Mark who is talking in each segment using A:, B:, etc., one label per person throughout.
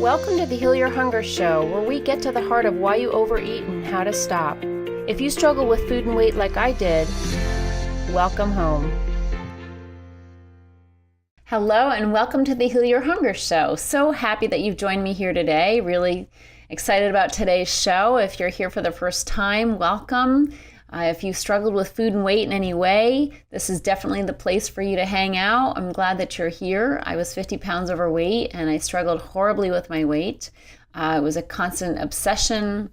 A: Welcome to the Heal Your Hunger Show, where we get to the heart of why you overeat and how to stop. If you struggle with food and weight like I did, welcome home. Hello and welcome to the Heal Your Hunger Show. So happy that you've joined me here today. Really excited about today's show. If you're here for the first time, welcome. If you've struggled with food and weight in any way, this is definitely the place for you to hang out. I'm glad that you're here. I was 50 pounds overweight and I struggled horribly with my weight. It was a constant obsession,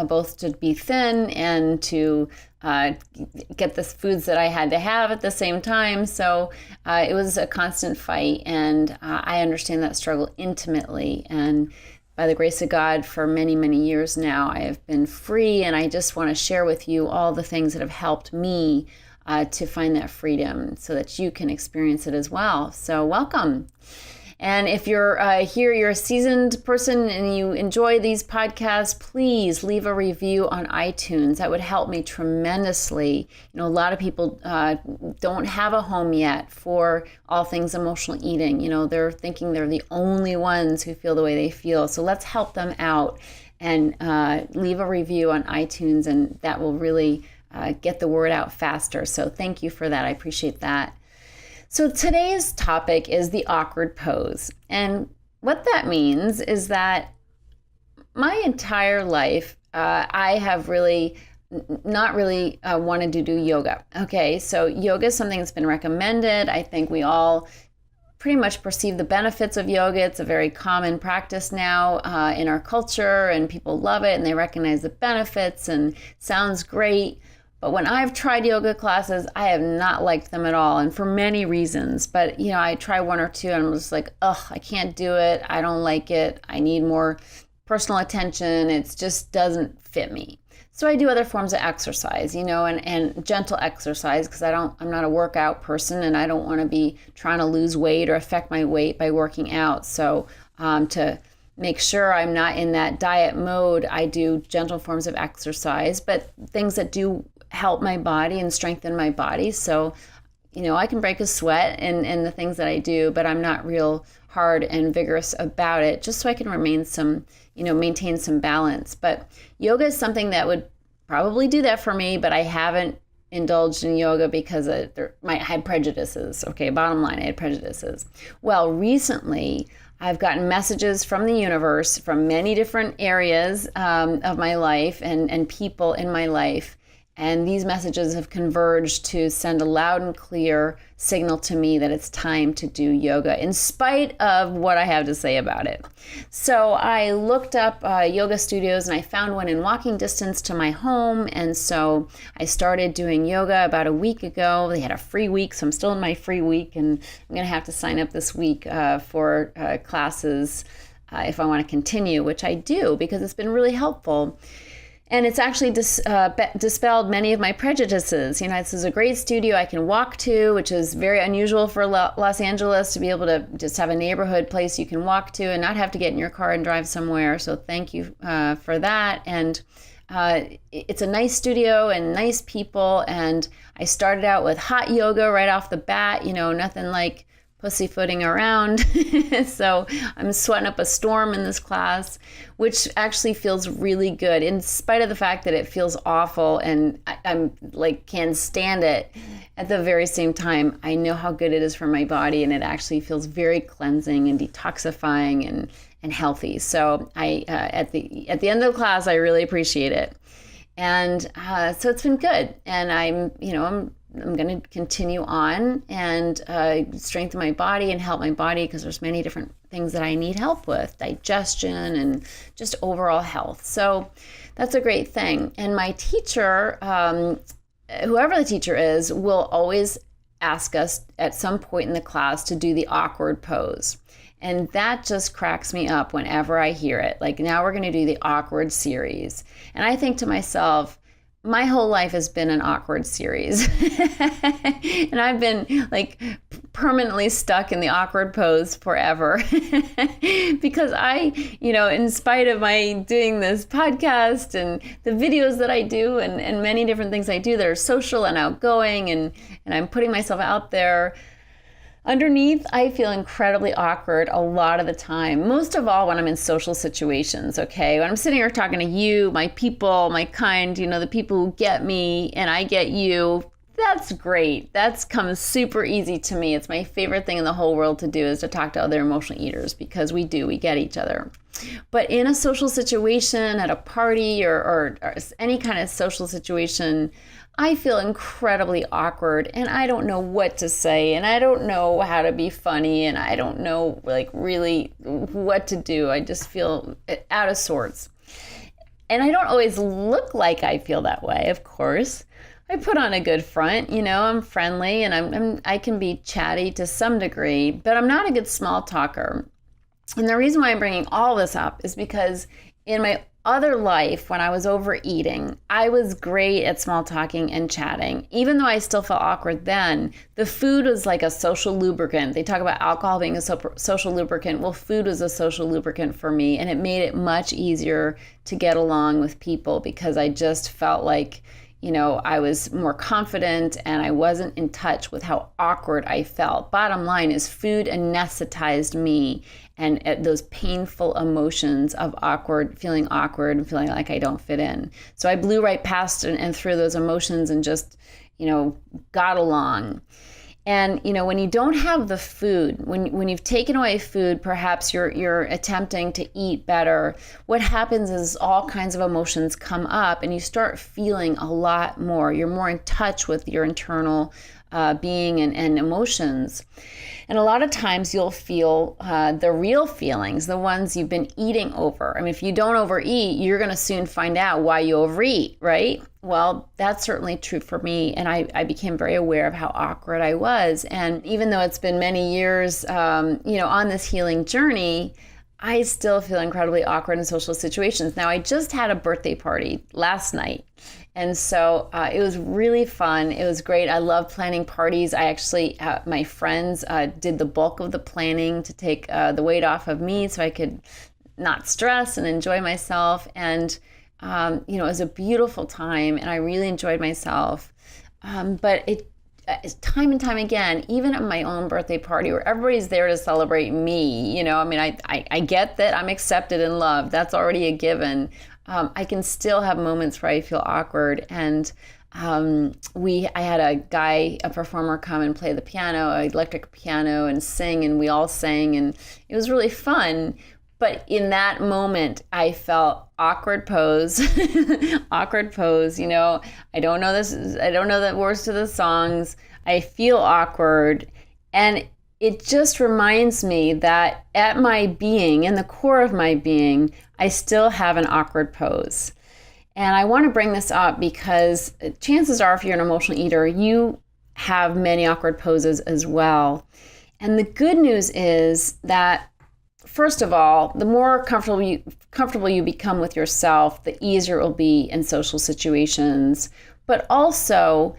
A: both to be thin and to get the foods that I had to have at the same time. So it was a constant fight, and I understand that struggle intimately. And by the grace of God, for many, many years now, I have been free, and I just want to share with you all the things that have helped me to find that freedom so that you can experience it as well. So welcome. And if you're here, you're a seasoned person and you enjoy these podcasts, please leave a review on iTunes. That would help me tremendously. You know, a lot of people don't have a home yet for all things emotional eating. You know, they're thinking they're the only ones who feel the way they feel. So let's help them out and leave a review on iTunes, and that will really get the word out faster. So thank you for that. I appreciate that. So today's topic is the awkward pose. And what that means is that my entire life, I have really not really wanted to do yoga. Okay, so yoga is something that's been recommended. I think we all pretty much perceive the benefits of yoga. It's a very common practice now in our culture, and people love it and they recognize the benefits and sounds great. But when I've tried yoga classes, I have not liked them at all, and for many reasons. But, you know, I try one or two and I'm just like, I can't do it. I don't like it. I need more personal attention. It just doesn't fit me. So I do other forms of exercise, you know, and gentle exercise, because I'm not a workout person, and I don't want to be trying to lose weight or affect my weight by working out. So to make sure I'm not in that diet mode, I do gentle forms of exercise, but things that do help my body and strengthen my body. So, you know, I can break a sweat in the things that I do, but I'm not real hard and vigorous about it, just so I can maintain some balance. But yoga is something that would probably do that for me, but I haven't indulged in yoga because I had prejudices. Okay, bottom line, I had prejudices. Well, recently, I've gotten messages from the universe, from many different areas of my life and people in my life. And these messages have converged to send a loud and clear signal to me that it's time to do yoga, in spite of what I have to say about it. So I looked up yoga studios, and I found one in walking distance to my home. And so I started doing yoga about a week ago. They had a free week, so I'm still in my free week, and I'm going to have to sign up this week for classes if I want to continue, which I do because it's been really helpful. And it's actually dispelled many of my prejudices. You know, this is a great studio I can walk to, which is very unusual for Los Angeles, to be able to just have a neighborhood place you can walk to and not have to get in your car and drive somewhere. So thank you for that. And it's a nice studio and nice people. And I started out with hot yoga right off the bat, you know, nothing like pussyfooting around. So I'm sweating up a storm in this class, which actually feels really good, in spite of the fact that it feels awful and I'm like can't stand it. At the very same time, I know how good it is for my body, and it actually feels very cleansing and detoxifying and healthy. So I at the end of the class, I really appreciate it. And so it's been good. And I'm going to continue on and strengthen my body and help my body, because there's many different things that I need help with, digestion and just overall health. So that's a great thing. And my teacher, whoever the teacher is, will always ask us at some point in the class to do the awkward pose. And that just cracks me up whenever I hear it. Like, now we're going to do the awkward series. And I think to myself, my whole life has been an awkward series. And I've been like permanently stuck in the awkward pose forever. Because in spite of my doing this podcast and the videos that I do and many different things I do that are social and outgoing, and I'm putting myself out there, Underneath, I feel incredibly awkward a lot of the time, most of all when I'm in social situations, okay? When I'm sitting here talking to you, my people, my kind, the people who get me and I get you, that's great. That's comes super easy to me. It's my favorite thing in the whole world to do is to talk to other emotional eaters because we get each other. But in a social situation, at a party or any kind of social situation, I feel incredibly awkward and I don't know what to say and I don't know how to be funny and I don't know really what to do. I just feel out of sorts. And I don't always look like I feel that way, of course. I put on a good front, I'm friendly and I can be chatty to some degree, but I'm not a good small talker. And the reason why I'm bringing all this up is because in my other life, when I was overeating, I was great at small talking and chatting. Even though I still felt awkward then, the food was like a social lubricant. They talk about alcohol being a social lubricant. Well, food was a social lubricant for me, and it made it much easier to get along with people because I just felt like, I was more confident and I wasn't in touch with how awkward I felt. Bottom line is food anesthetized me and those painful emotions of feeling awkward and feeling like I don't fit in. So I blew right past and through those emotions and just, got along. And, when you don't have the food, when you've taken away food, perhaps you're attempting to eat better, what happens is all kinds of emotions come up and you start feeling a lot more. You're more in touch with your internal being and emotions. And a lot of times you'll feel the real feelings, the ones you've been eating over. I mean, if you don't overeat, you're going to soon find out why you overeat, right? Well, that's certainly true for me. And I became very aware of how awkward I was. And even though it's been many years, on this healing journey, I still feel incredibly awkward in social situations. Now, I just had a birthday party last night. And so it was really fun. It was great. I love planning parties. I actually, my friends did the bulk of the planning to take the weight off of me so I could not stress and enjoy myself. And, it was a beautiful time and I really enjoyed myself. But time and time again, even at my own birthday party where everybody's there to celebrate me, I get that I'm accepted and loved. That's already a given. I can still have moments where I feel awkward. And I had a performer come and play the piano, an electric piano, and sing, and we all sang, and it was really fun. But in that moment, I felt awkward pose, awkward pose. I don't know the words to the songs. I feel awkward. And it just reminds me that at my being, in the core of my being, I still have an awkward pose. And I want to bring this up because chances are if you're an emotional eater, you have many awkward poses as well. And the good news is that, first of all, the more comfortable you become with yourself, the easier it will be in social situations. But also,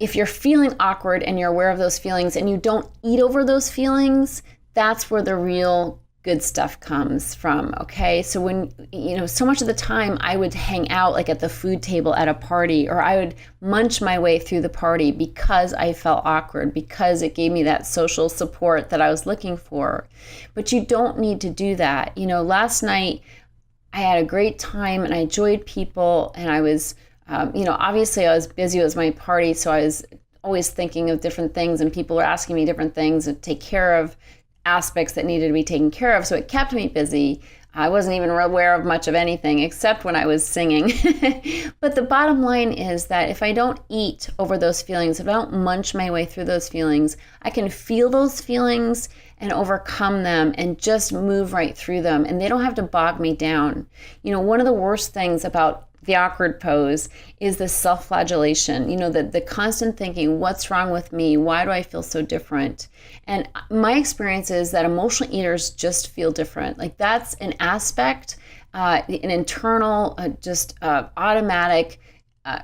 A: if you're feeling awkward and you're aware of those feelings and you don't eat over those feelings, that's where the real good stuff comes from, okay? So when, so much of the time I would hang out like at the food table at a party, or I would munch my way through the party because I felt awkward, because it gave me that social support that I was looking for. But you don't need to do that. Last night I had a great time and I enjoyed people, and I was, obviously I was busy. It was my party, so I was always thinking of different things, and people were asking me different things to take care of, aspects that needed to be taken care of. So it kept me busy. I wasn't even aware of much of anything except when I was singing. But the bottom line is that if I don't eat over those feelings, if I don't munch my way through those feelings, I can feel those feelings and overcome them and just move right through them. And they don't have to bog me down. One of the worst things about the awkward pose is the self-flagellation, the constant thinking, what's wrong with me? Why do I feel so different? And my experience is that emotional eaters just feel different. Like that's an aspect, an internal, automatic,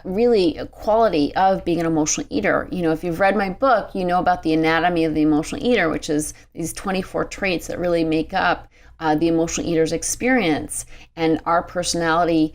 A: really a quality of being an emotional eater. If you've read my book, you know about the anatomy of the emotional eater, which is these 24 traits that really make up the emotional eater's experience and our personality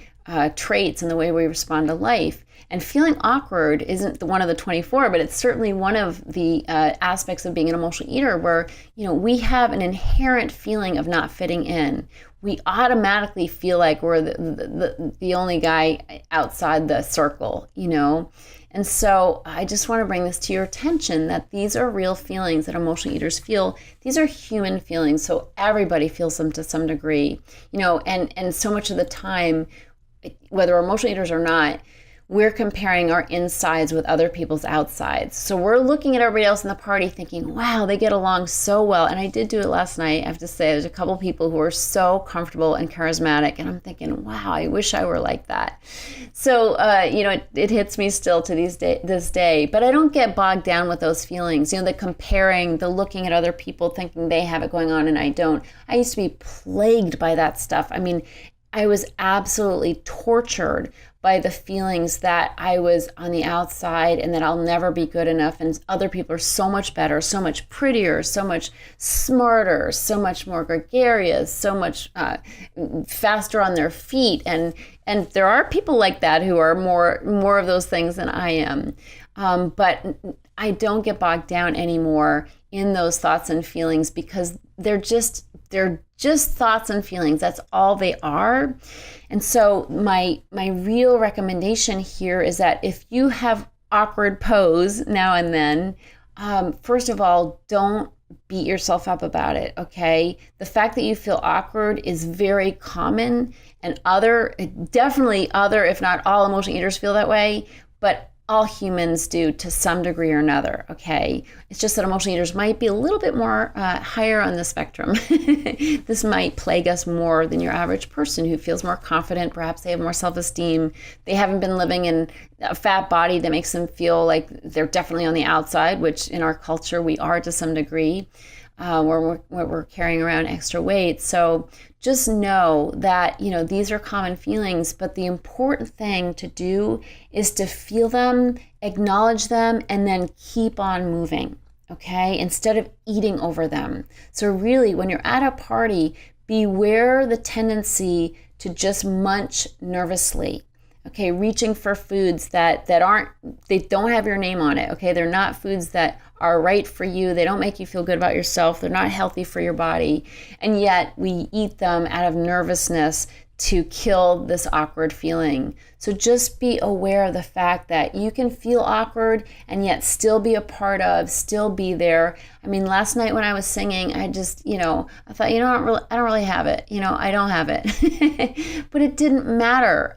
A: traits and the way we respond to life. And feeling awkward isn't one of the 24, but it's certainly one of the aspects of being an emotional eater where, we have an inherent feeling of not fitting in. We automatically feel like we're the only guy outside the circle, And so I just want to bring this to your attention that these are real feelings that emotional eaters feel. These are human feelings, so everybody feels them to some degree, and so much of the time, whether we're emotional eaters or not, we're comparing our insides with other people's outsides. So we're looking at everybody else in the party thinking, wow, they get along so well. And I did do it last night. I have to say, there's a couple people who are so comfortable and charismatic. And I'm thinking, wow, I wish I were like that. So, it hits me still to this day. But I don't get bogged down with those feelings. The comparing, the looking at other people thinking they have it going on and I don't. I used to be plagued by that stuff. I mean, I was absolutely tortured by the feelings that I was on the outside and that I'll never be good enough, and other people are so much better, so much prettier, so much smarter, so much more gregarious, so much faster on their feet, and there are people like that who are more of those things than I am, but I don't get bogged down anymore in those thoughts and feelings because they're just thoughts and feelings. That's all they are. And so my real recommendation here is that if you have awkward pose now and then, first of all, don't beat yourself up about it, okay? The fact that you feel awkward is very common, and definitely other, if not all emotional eaters feel that way, but all humans do to some degree or another, okay? It's just that emotional eaters might be a little bit more higher on the spectrum. This might plague us more than your average person who feels more confident. Perhaps they have more self-esteem. They haven't been living in a fat body that makes them feel like they're definitely on the outside, which in our culture we are to some degree, where we're carrying around extra weight. So just know that, these are common feelings, but the important thing to do is to feel them, acknowledge them, and then keep on moving, okay? Instead of eating over them. So really, when you're at a party, beware the tendency to just munch nervously, okay? Reaching for foods that they don't have your name on it, okay? They're not foods that are right for you. They don't make you feel good about yourself. They're not healthy for your body. And yet we eat them out of nervousness to kill this awkward feeling. So just be aware of the fact that you can feel awkward and yet still be a part of, still be there. I mean, last night when I was singing, I just, I thought, I don't really have it. I don't have it. But it didn't matter.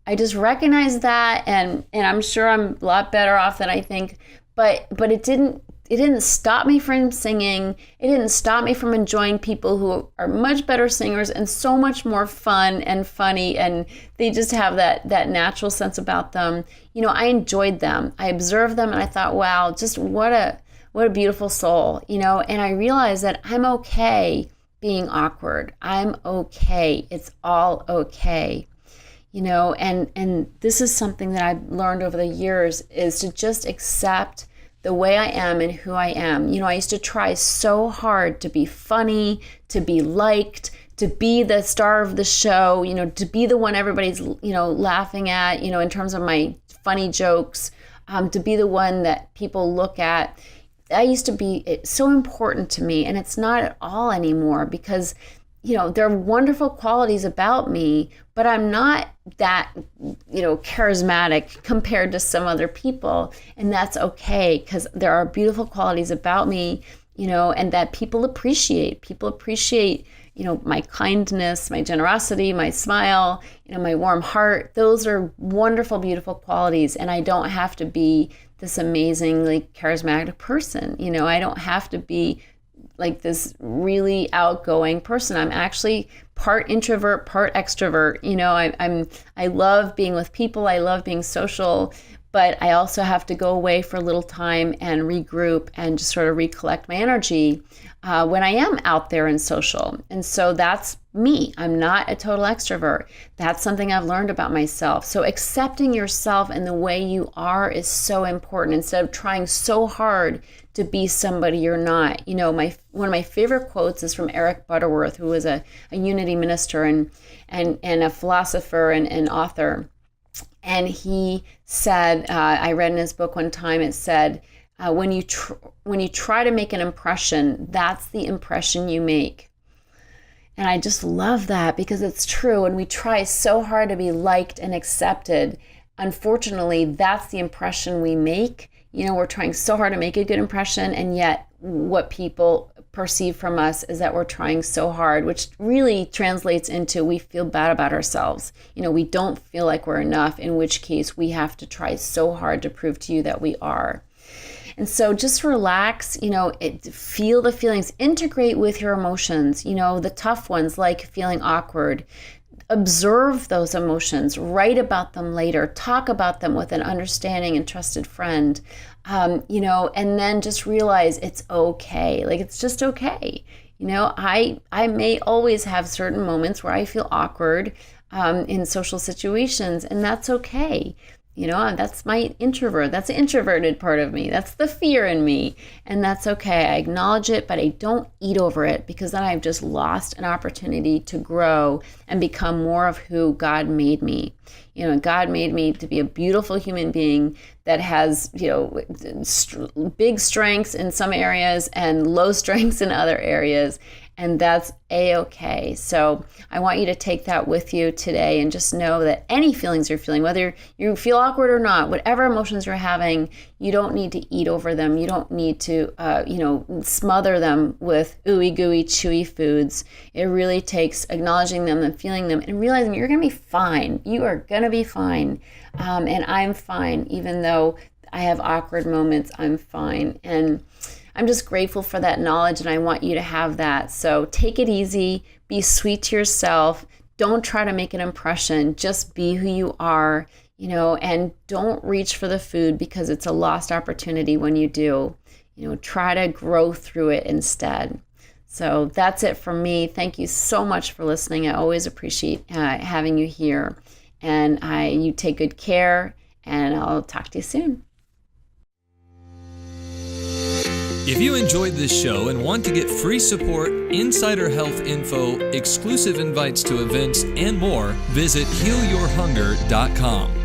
A: I just recognized that, and I'm sure I'm a lot better off than I think. But it didn't stop me from singing. It didn't stop me from enjoying people who are much better singers and so much more fun and funny, and they just have that natural sense about them. I enjoyed them. I observed them and I thought, wow, just what a beautiful soul, and I realized that I'm okay being awkward. I'm okay. It's all okay. And this is something that I've learned over the years, is to just accept the way I am and who I am. I used to try so hard to be funny, to be liked, to be the star of the show, to be the one everybody's, laughing at, in terms of my funny jokes, to be the one that people look at. That used to be so important to me, and it's not at all anymore because there are wonderful qualities about me, but I'm not that, charismatic compared to some other people. And that's okay, because there are beautiful qualities about me, and that people appreciate. People appreciate, my kindness, my generosity, my smile, my warm heart. Those are wonderful, beautiful qualities. And I don't have to be this amazingly charismatic person. I don't have to be like this really outgoing person. I'm actually part introvert, part extrovert. I love being with people. I love being social, but I also have to go away for a little time and regroup and just sort of recollect my energy when I am out there and social. And so that's me. I'm not a total extrovert. That's something I've learned about myself. So accepting yourself and the way you are is so important, instead of trying so hard to be somebody you're not. One of my favorite quotes is from Eric Butterworth, who was a unity minister and a philosopher and author. And he said, I read in his book one time, it said, when you try to make an impression, that's the impression you make. And I just love that, because it's true. And we try so hard to be liked and accepted. Unfortunately, that's the impression we make. We're trying so hard to make a good impression, and yet what people perceive from us is that we're trying so hard, which really translates into we feel bad about ourselves. We don't feel like we're enough, in which case we have to try so hard to prove to you that we are. And so just relax, feel the feelings, integrate with your emotions, the tough ones like feeling awkward. Observe those emotions, write about them later, talk about them with an understanding and trusted friend, and then just realize it's okay. Like, it's just okay. I may always have certain moments where I feel awkward in social situations, and that's okay. That's my introvert. That's the introverted part of me. That's the fear in me. And that's okay. I acknowledge it, but I don't eat over it, because then I've just lost an opportunity to grow and become more of who God made me. God made me to be a beautiful human being that has, big strengths in some areas and low strengths in other areas. And that's A-okay. So I want you to take that with you today, and just know that any feelings you're feeling, whether you feel awkward or not, whatever emotions you're having, you don't need to eat over them. You don't need to, smother them with ooey gooey chewy foods. It really takes acknowledging them and feeling them and realizing you're going to be fine. You are going to be fine. And I'm fine. Even though I have awkward moments, I'm fine. And I'm just grateful for that knowledge, and I want you to have that. So take it easy, be sweet to yourself. Don't try to make an impression. Just be who you are, and don't reach for the food, because it's a lost opportunity when you do. Try to grow through it instead. So that's it from me. Thank you so much for listening. I always appreciate having you here. And you take good care, and I'll talk to you soon.
B: If you enjoyed this show and want to get free support, insider health info, exclusive invites to events, and more, visit healyourhunger.com.